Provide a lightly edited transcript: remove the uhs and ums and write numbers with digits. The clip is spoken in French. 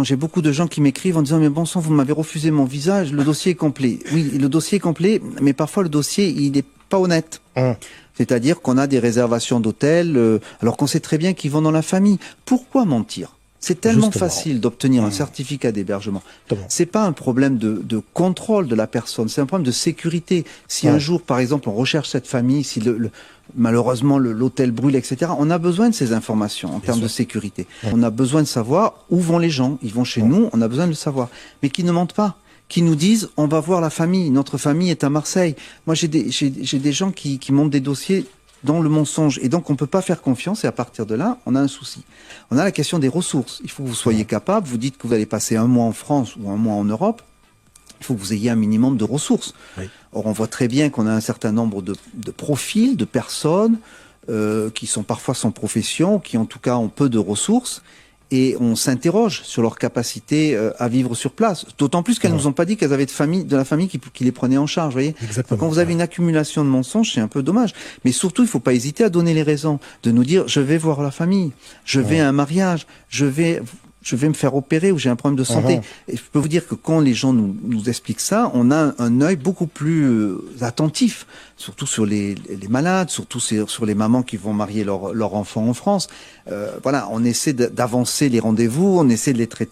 Donc j'ai beaucoup de gens qui m'écrivent en disant mais bon sang, vous m'avez refusé mon visa, le dossier est complet. Oui, le dossier est complet, mais parfois le dossier il n'est pas honnête. C'est-à-dire qu'on a des réservations d'hôtels, alors qu'on sait très bien qu'ils vont dans la famille. Pourquoi mentir? C'est tellement facile d'obtenir un certificat d'hébergement. C'est pas un problème de contrôle de la personne, c'est un problème de sécurité. Si un jour, par exemple, on recherche cette famille, si malheureusement l'hôtel brûle, etc., on a besoin de ces informations en termes de sécurité. On a besoin de savoir où vont les gens. Ils vont chez nous, on a besoin de le savoir. Mais qu'ils ne mentent pas. Qui nous disent on va voir la famille, notre famille est à Marseille. Moi j'ai des gens qui montent des dossiers dans le mensonge et donc on peut pas faire confiance et à partir de là on a un souci. On a la question des ressources. Il faut que vous soyez capable, vous dites que vous allez passer un mois en France ou un mois en Europe, il faut que vous ayez un minimum de ressources. Or on voit très bien qu'on a un certain nombre de profils, de personnes qui sont parfois sans profession, qui en tout cas ont peu de ressources. Et on s'interroge sur leur capacité à vivre sur place. D'autant plus qu'elles nous ont pas dit qu'elles avaient de la famille qui les prenait en charge, vous voyez. Donc quand vous avez une accumulation de mensonges, c'est un peu dommage. Mais surtout, il faut pas hésiter à donner les raisons. De nous dire, je vais voir la famille, je vais à un mariage, je vais me faire opérer ou j'ai un problème de santé. Et je peux vous dire que quand les gens nous expliquent ça, on a un œil beaucoup plus attentif, surtout sur les malades, surtout sur les mamans qui vont marier leur enfant en France. Voilà, on essaie d'avancer les rendez-vous, on essaie de les traiter.